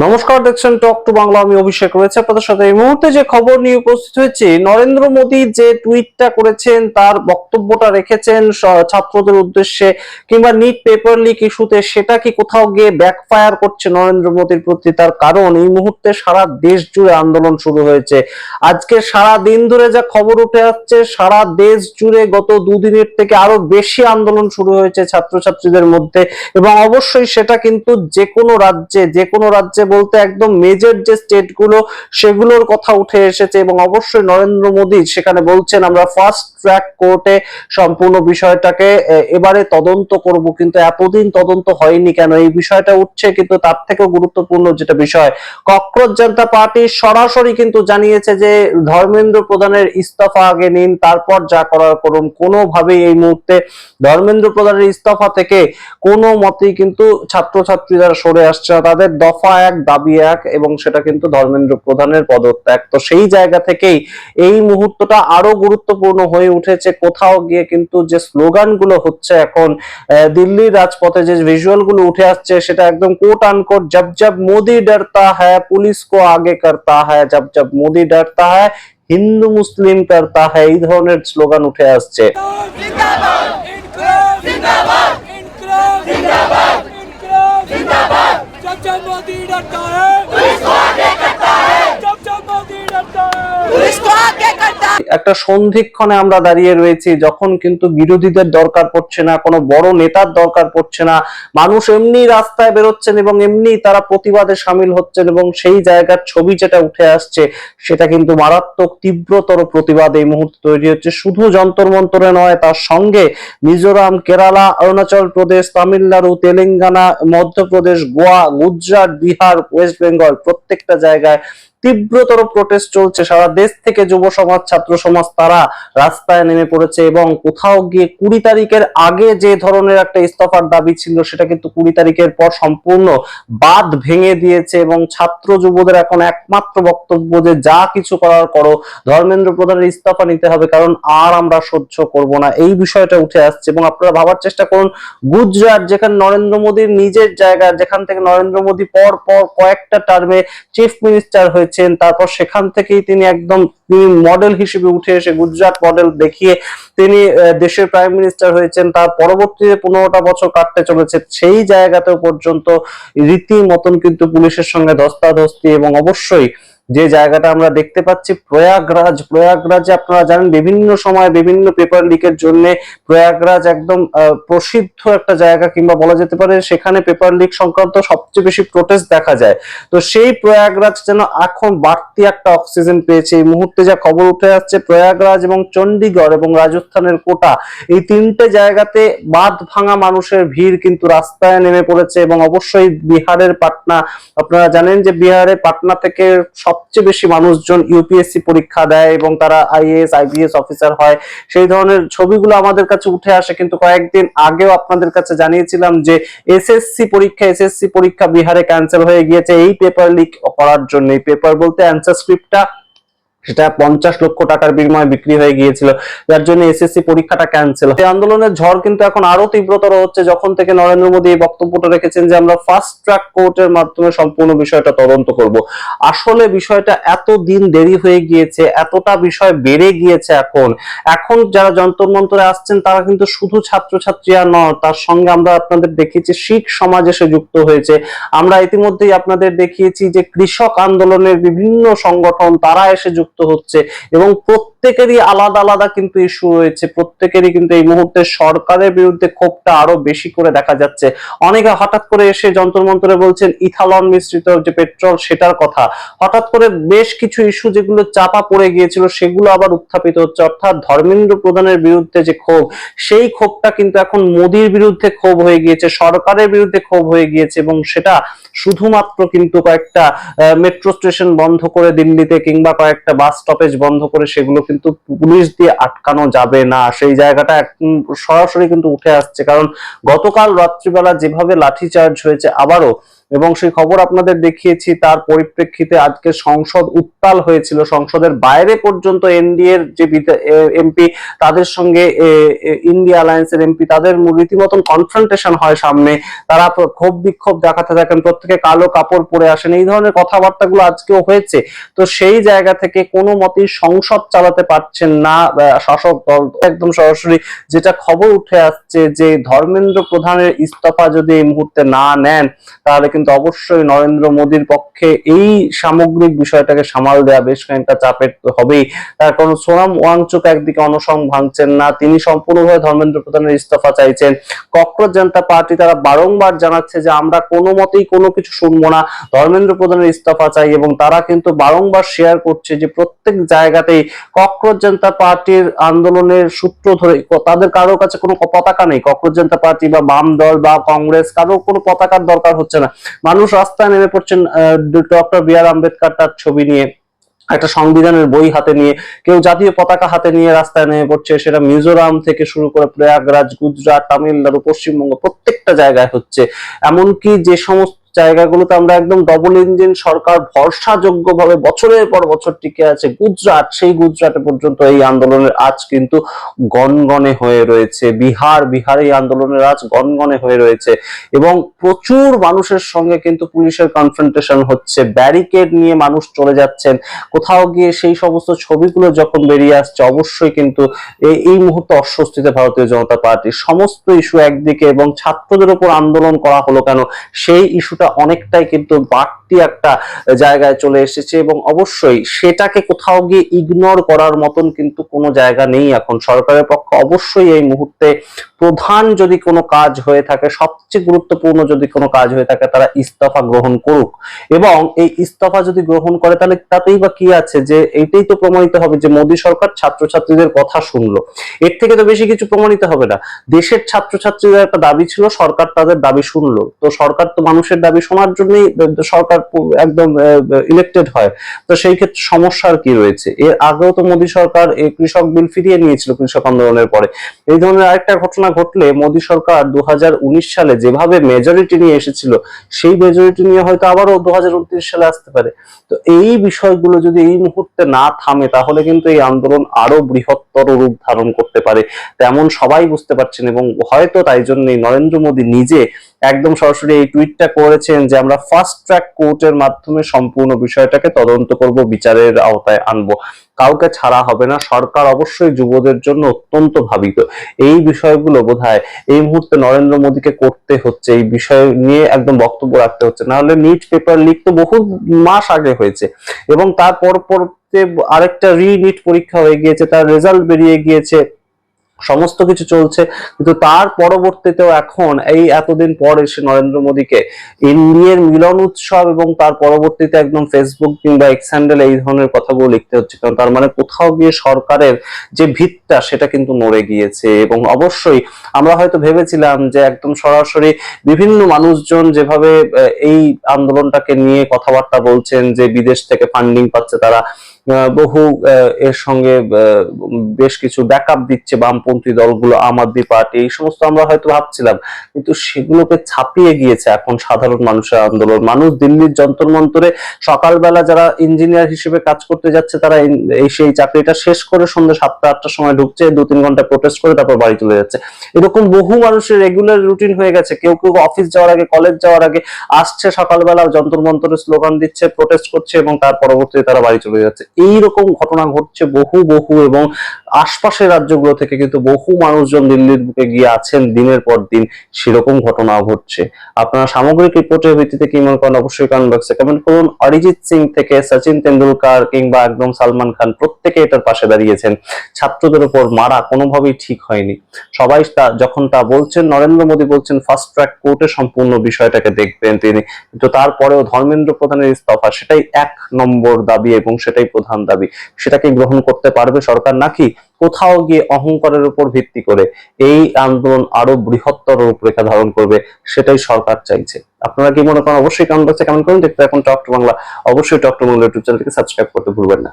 নমস্কার, দেখছেন talk to Bangla. আমি অভিষেক রয়েছে আপনাদের সাথে। এই মুহূর্তে যে খবর নিয়ে উপস্থিত হয়েছে, নরেন্দ্র মোদী যে টুইটটা করেছেন, তার বক্তব্যটা রেখেছেন ছাত্রদের উদ্দেশ্যে কিংবা নিট পেপার লিক ইস্যুতে, সেটা কি কোথাও গিয়ে ব্যাকফায়ার করছে নরেন্দ্র মোদীর প্রতি? তার কারণ এই মুহূর্তে সারা দেশ জুড়ে আন্দোলন শুরু হয়েছে। আজকে সারা দিন ধরে যা খবর উঠে আসছে, সারা দেশ জুড়ে গত দুদিনের থেকে আরো বেশি আন্দোলন শুরু হয়েছে ছাত্রছাত্রীদের মধ্যে। এবং অবশ্যই সেটা কিন্তু যে কোনো রাজ্যে বলতে একদম মেজর যে স্টেট গুলো, সেগুলোর কথা উঠে এসেছে। এবং অবশ্যই নরেন্দ্র মোদী সেখানে বলছেন, আমরা ফাস্ট ট্র্যাক কোর্টে সম্পূর্ণ বিষয়টাকে এবারে তদন্ত করব। কিন্তু এতদিন তদন্ত হয়নি কেন, এই বিষয়টা উঠছে। কিন্তু তার থেকেও গুরুত্বপূর্ণ যেটা বিষয়, ককরোচ জনতা পার্টি সরাসরি কিন্তু জানিয়েছে যে ধর্মেন্দ্র প্রধানের ইস্তফা আগে নিন, তারপর যা করার করুন। কোনোভাবেই এই মুহূর্তে ধর্মেন্দ্র প্রধানের ইস্তফা থেকে কোনো মতেই কিন্তু ছাত্রছাত্রীরা সরে আসছে না। তাদের দফা এক, দাবি এক, এবং সেটা কিন্তু ধর্মেন্দ্র প্রধানের পদত্যাগ। তো সেই জায়গা থেকেই এই মুহূর্তটা আরো গুরুত্বপূর্ণ হয়ে উঠেছে। কোথাও গিয়ে কিন্তু যে স্লোগান গুলো হচ্ছে এখন দিল্লির রাজপথে, যে ভিজুয়াল গুলো উঠে আসছে, সেটা একদম কোট আনকোট, জব জব মোদি ডরতা হ্যায় পুলিশ কো আগে করতা হ্যায়, জব জব মোদি ডরতা হ্যায় হিন্দু মুসলিম করতা হ্যায়, এই ধরনের স্লোগান উঠে আসছে। जब जब मोदी डरता है पुलिस को आगे करता है, जब जब मोदी डरता है पुलिस को आगे करता है। একটা সন্ধিক্ষণে আমরা দাঁড়িয়ে রয়েছি, যখন কিন্তু বিরোধীদের দরকার পড়ছে না, কোনো বড় নেতার দরকার পড়ছে না। মানুষ এমনি রাস্তায় বেরোচ্ছেন এবং এমনি তারা প্রতিবাদে সামিল হচ্ছেন। এবং সেই জায়গার ছবি যেটা উঠে আসছে, সেটা কিন্তু মারাত্মক তীব্রতর প্রতিবাদ এই মুহূর্তে তৈরি হচ্ছে। শুধু যন্তর মন্তরে নয়, তার সঙ্গে মিজোরাম, কেরালা, অরুণাচল প্রদেশ, তামিলনাড়ু, তেলেঙ্গানা, মধ্যপ্রদেশ, গোয়া, গুজরাট, বিহার, ওয়েস্ট বেঙ্গল, প্রত্যেকটা জায়গায় তীব্রতর প্রোটেস্ট চলছে। সারা দেশ থেকে যুব সমাজ, ছাত্র সমাজ তারা রাস্তায় নেমে পড়েছে। এবং কোথাও গিয়ে 20 তারিখের আগে যে ধরনের একটা ইস্তফার দাবি ছিল, সেটা কিন্তু 20 তারিখের পর সম্পূর্ণ বাঁধ ভেঙে দিয়েছে। এবং ছাত্র যুবদের এখন একমাত্র বক্তব্য যে যা কিছু করার করো, ধর্মেন্দ্র প্রধানের ইস্তফা নিতে হবে, কারণ আর আমরা সহ্য করব না, এই বিষয়টা উঠে আসছে। এবং আপনারা ভাবার চেষ্টা করুন, গুজরাট, যেখানে নরেন্দ্র মোদীর নিজের জায়গা, যেখান থেকে নরেন্দ্র মোদী পর পর কয়েকটা টার্মে চিফ মিনিস্টার হয়েছে, তারপর সেখান থেকেই তিনি মডেল হিসেবে উঠে এসে গুজরাট মডেল দেখিয়ে তিনি দেশের প্রাইম মিনিস্টার হয়েছেন। তার পরবর্তীতে 15টা বছর কাটতে চলেছে, সেই জায়গাতেও পর্যন্ত রীতিমতন কিন্তু পুলিশের সঙ্গে ধস্তাধস্তি। এবং অবশ্যই যে জায়গাটা আমরা দেখতে পাচ্ছি, প্রয়াগরাজে আপনারা জানেন বিভিন্ন সময় বিভিন্ন পেপার লিকের জন্য প্রয়াগরাজ একদম প্রসিদ্ধ একটা জায়গা, কিংবা বলা যেতে পারে সেখানে পেপার লিক সংক্রান্ত সবচেয়ে বেশি প্রোটেস্ট দেখা যায়। তো সেই প্রয়াগরাজ যেন এখন বাড়তি একটা অক্সিজেন পেয়েছে। এই মুহূর্তে যা খবর উঠে আসছে, প্রয়াগরাজ এবং চণ্ডীগড় এবং রাজস্থানের কোটা, এই তিনটে জায়গাতে বাঁধ ভাঙা মানুষের ভিড় কিন্তু রাস্তায় নেমে পড়েছে। এবং অবশ্যই বিহারের পাটনা, আপনারা জানেন যে বিহারের পাটনা থেকে সবচেয়ে বেশি মানুষজন ইউপিএসসি পরীক্ষা দেয় এবং তারা আইএএস আইপিএস অফিসার হয়। সেই ধরনের ছবিগুলো আমাদের কাছে উঠে আসে। কিন্তু কয়েকদিন আগেও আপনাদের কাছে জানিয়েছিলাম যে এসএসসি পরীক্ষা বিহারে ক্যান্সেল হয়ে গিয়েছে এই পেপার লিক করার জন্য। এই পেপার বলতে অ্যান্সার স্ক্রিপ্টটা, সেটা 50 লক্ষ টাকার বিনিময়ে বিক্রি হয়ে গিয়েছিল, যার জন্য এসএসসি পরীক্ষাটা ক্যান্সেল। এই আন্দোলনের ঝড় কিন্তু এখন আরো তীব্রতর হচ্ছে, যখন থেকে নরেন্দ্র মোদী এই বক্তব্যটা রেখেছেন যে আমরা ফাস্ট ট্র্যাক কোর্টের মাধ্যমে সম্পূর্ণ বিষয়টা তদন্ত করব। আসলে বিষয়টা এত দিন দেরি হয়ে গিয়েছে, এতটা বিষয় বেড়ে গিয়েছে। এখন যারা যন্তর মন্তরে আসছেন, তারা কিন্তু শুধু ছাত্রছাত্রী আর নয়, তার সঙ্গে আমরা আপনাদের দেখিয়েছি শিখ সমাজ এসে যুক্ত হয়েছে। আমরা ইতিমধ্যেই আপনাদের দেখিয়েছি যে কৃষক আন্দোলনের বিভিন্ন সংগঠন তারা এসে যুক্ত হচ্ছে। এবং প্রত্যেকেরই আলাদা আলাদা কিন্তু ইস্যু রয়েছে। প্রত্যেকেরই কিন্তু এই মুহূর্তে সরকারের বিরুদ্ধে ক্ষোভটা আরো বেশি করে দেখা যাচ্ছে। অনেকে হঠাৎ করে এসে যন্তর মন্তরে বলছেন ইথানল মিশ্রিত যে পেট্রোল, সেটার কথা। হঠাৎ করে বেশ কিছু ইস্যু যেগুলো চাপা পড়ে গিয়েছিল, সেগুলো আবার উত্থাপিত হচ্ছে। অর্থাৎ ধর্মেন্দ্র প্রধানের বিরুদ্ধে যে ক্ষোভ, সেই ক্ষোভটা কিন্তু এখন মোদির বিরুদ্ধে ক্ষোভ হয়ে গিয়েছে, সরকারের বিরুদ্ধে ক্ষোভ হয়ে গিয়েছে। এবং সেটা শুধুমাত্র কিন্তু কয়েকটা মেট্রো স্টেশন বন্ধ করে দিল্লিতে, কিংবা কয়েকটা বাস স্টপেজ বন্ধ করে, সেগুলো কিন্তু পুলিশ দিয়ে আটকানো যাবে না। সেই জায়গাটা সরাসরি কিন্তু উঠে আসছে। কারণ গতকাল রাত্রিবেলা যেভাবে লাঠিচার্জ হয়েছে, আবারও এবং সেই খবর আপনাদের দেখিয়েছি। তার পরিপ্রেক্ষিতে আজকে সংসদ উত্তাল হয়েছিল, সংসদের বাইরে পর্যন্ত এনডিএর যে এমপি তাদের সঙ্গে ইন্ডিয়া অ্যালায়েন্সের এমপি তাদের রীতিমতন কনফ্রন্টেশন হয় সামনে। তারা ক্ষোভ বিক্ষোভ দেখাতে থাকেন, প্রত্যেকে কালো কাপড় পরে আসেন, এই ধরনের কথাবার্তাগুলো আজকেও হয়েছে। তো সেই জায়গা থেকে কোনো মতেই সংসদ চালাতে পারছেন না শাসক দল। একদম সরাসরি যেটা খবর উঠে আসছে যে ধর্মেন্দ্র প্রধানের ইস্তফা যদি এই মুহূর্তে না নেন তাহলে কিন্তু অবশ্যই নরেন্দ্র মোদীর পক্ষে এই সামগ্রিক বিষয়টাকে সামাল দেওয়া বেশ খানিকটা চাপের হবেই। তার কারণ সোনাম ওয়াংচুক একদিকে অনশন ভাঙছেন না, তিনি সম্পূর্ণভাবে ধর্মেন্দ্র প্রধানের ইস্তফা চাইছেন। ককরোচ জনতা পার্টি তারা বারংবার জানাচ্ছে যে আমরা কোনো মতেই কোনো কিছু শুনবো না, ধর্মেন্দ্র প্রধানের ইস্তফা চাই, এবং তারা কিন্তু বারংবার শেয়ার করছে যে প্রত্যেক জায়গাতেই ককরোচ জনতা পার্টির আন্দোলনের সূত্র ধরে তাদের কারোর কাছে কোনো পতাকা নেই। ককরোচ জনতা পার্টি বা বাম দল বা কংগ্রেস কারোর কোনো পতাকার দরকার হচ্ছে না। মানুষ রাস্তায় নেমে পড়ছেন ডক্টর বি আর আম্বেদকর তার ছবি নিয়ে, একটা সংবিধানের বই হাতে নিয়ে, কেউ জাতীয় পতাকা হাতে নিয়ে রাস্তায় নেমে পড়ছে। সেটা মিজোরাম থেকে শুরু করে প্রয়াগরাজ, গুজরাট, তামিলনাড়ু, পশ্চিমবঙ্গ প্রত্যেকটা জায়গায় হচ্ছে। এমনকি যে সমস্ত জায়গাগুলোতে আমরা একদম ডবল ইঞ্জিন সরকার ভরসাযোগ্য ভাবে বছরের পর বছর টিকে আছে, গুজরাট, সেই গুজরাটে পর্যন্ত এই আন্দোলনের আজ কিন্তু গনগনে হয়ে রয়েছে। বিহার এই আন্দোলনের আজ গনগনে হয়ে রয়েছে এবং প্রচুর মানুষের সঙ্গে কিন্তু পুলিশের কনফ্রন্টেশন হচ্ছে, ব্যারিকেড নিয়ে মানুষ চলে যাচ্ছেন। কোথাও গিয়ে সেই সমস্ত ছবিগুলো যখন বেরিয়ে আসছে অবশ্যই কিন্তু এই মুহূর্তে অস্বস্তিতে ভারতীয় জনতা পার্টি। সমস্ত ইস্যু একদিকে এবং ছাত্রদের উপর আন্দোলন করা হলো কেন সেই ইস্যুটা অনেকটাই কিন্তু বাড়তি একটা জায়গায় চলে এসেছে এবং অবশ্যই সেটাকে কোথাও গিয়ে ইগনোর করার মতন কিন্তু কোনো জায়গা নেই এখন সরকারের পক্ষে। অবশ্যই এই মুহূর্তে প্রধান যদি কোনো কাজ হয়ে থাকে, সবচেয়ে গুরুত্বপূর্ণ যদি কোনো কাজ হয়ে থাকে, তারা ইস্তফা গ্রহণ করুক। এবং এই ইস্তফা যদি গ্রহণ করে তাহলে তাতেই বা কি আছে, যে এইটাই তো প্রমাণিত হবে যে মোদী সরকার ছাত্রছাত্রীদের কথা শুনলো। এর থেকে তো বেশি কিছু প্রমাণিত হবে না। দেশের ছাত্রছাত্রীদের একটা দাবি ছিল, সরকার তাদের দাবি শুনলো। তো সরকার তো মানুষের দাবি শোনার জন্যই সরকার একদম ইলেক্টেড হয়। তো সেই ক্ষেত্রে সমস্যার কি রয়েছে? এর আগেও তো মোদী সরকার এই কৃষক বিল ফিরিয়ে নিয়েছিল কৃষক আন্দোলনের পরে। এই ধরনের আরেকটা ঘটনা ঘটলে মোদী সরকার 2019 সালে যেভাবে মেজরিটি নিয়ে এসেছিল সেই মেজরিটি নিয়ে হয়তো আবারও 2029 সালে আসতে পারে। তো এই বিষয়গুলো যদি এই মুহূর্তে না থামে তাহলে কিন্তু এই আন্দোলন আরো বৃহত্তর রূপ ধারণ করতে পারে, তেমন সবাই বুঝতে পারছেন। এবং হয়তো তাই জন্যই নরেন্দ্র মোদী নিজে একদম সরাসরি এই টুইটটা করেছেন যে আমরা ফাস্ট ট্র্যাক কোর্টের মাধ্যমে সম্পূর্ণ বিষয়টাকে তদন্ত করব, বিচারের আওতায় আনবো, কাউকে ছাড়া হবে না। সরকার অবশ্যই যুবদের জন্য অত্যন্ত ভাবিত। এই বিষয়গুলো বোধহয় এই মুহূর্তে নরেন্দ্র মোদীকে করতে হচ্ছে, এই বিষয় নিয়ে একদম বক্তব্য রাখতে হচ্ছে। না হলে নিট পেপার লিক তো বহু মাস আগে হয়েছে এবং তারপর আরেকটা রিনিট পরীক্ষা হয়ে গিয়েছে, তার রেজাল্ট বেরিয়ে গিয়েছে, সমস্ত কিছু চলছে। কিন্তু তার পরবর্তীতেও এখন এই এতদিন পর এসে নরেন্দ্র মোদীকে এনডিএর মিলন উৎসব এবং তার পরবর্তীতে একদম ফেসবুক কিংবা এক্স হ্যান্ডেল এই ধরনের কথাগুলো লিখতে হচ্ছে, কারণ তার মানে কোথাও গিয়ে সরকারের যে ভিতটা সেটা কিন্তু নড়ে গিয়েছে। এবং অবশ্যই আমরা হয়তো ভেবেছিলাম যে একদম সরাসরি বিভিন্ন মানুষজন যেভাবে এই আন্দোলনটাকে নিয়ে কথাবার্তা বলছেন যে বিদেশ থেকে ফান্ডিং পাচ্ছে তারা, বহু এর সঙ্গে বেশ কিছু ব্যাকআপ দিচ্ছে বামপন্থী দলগুলো, আম আদমি পার্টি, এই সমস্ত আমরা হয়তো ভাবছিলাম, কিন্তু সেগুলোকে ছাপিয়ে গিয়েছে এখন সাধারণ মানুষের আন্দোলন। মানুষ দিল্লির যন্তর মন্তরে সকালবেলা যারা ইঞ্জিনিয়ার হিসেবে কাজ করতে যাচ্ছে তারা এই সেই চাকরিটা শেষ করে সন্ধ্যা 7টা-8টার সময় ঢুকছে, 2-3 ঘন্টা প্রোটেস্ট করে তারপর বাড়ি চলে যাচ্ছে। এরকম বহু মানুষের রেগুলার রুটিন হয়ে গেছে। কেউ কেউ অফিস যাওয়ার আগে, কলেজ যাওয়ার আগে আসছে, সকালবেলা যন্তর মন্তরে স্লোগান দিচ্ছে, প্রোটেস্ট করছে এবং তার পরবর্তীতে তারা বাড়ি চলে যাচ্ছে। এইরকম ঘটনা ঘটছে বহু এবং আশপাশের রাজ্যগুলো থেকে কিন্তু বহু মানুষজন দিল্লির বুকে গিয়ে আছেন দিনের পর দিন, সেরকম ঘটনা ঘটছে। আপনারা সামগ্রিক রিপোর্টের ভিত্তিতে কি মনে করেন অবশ্যই কমেন্ট বক্সে কমেন্ট করুন। অরিজিৎ সিং থেকে সচিন তেন্ডুলকার কিংবা একদম সালমান খান প্রত্যেকে এটার পাশে দাঁড়িয়েছেন। ছাত্রদের উপর মারা কোনোভাবেই ঠিক হয়নি। সবাই যখন তা বলছেন, নরেন্দ্র মোদী বলছেন ফাস্ট ট্র্যাক কোর্টে সম্পূর্ণ বিষয়টাকে দেখবেন তিনি, কিন্তু তারপরেও ধর্মেন্দ্র প্রধানের ইস্তফা সেটাই 1 নম্বর দাবি এবং সেটাই প্রধান দাবি। সেটাকে গ্রহণ করতে পারবে সরকার, নাকি কোথাও গিয়ে অহংকারের উপর ভিত্তি করে এই আন্দোলন আরো বৃহত্তর রূপরেখা ধারণ করবে, সেটাই সরকার চাইছে। আপনারা কি মনে করেন অবশ্যই কমেন্ট বক্সে কমেন্ট করুন। দেখতে এখন টক টু বাংলা, অবশ্যই টক টু বাংলা ইউটিউব চ্যানেলটিকে সাবস্ক্রাইব করতে ভুলবেন না।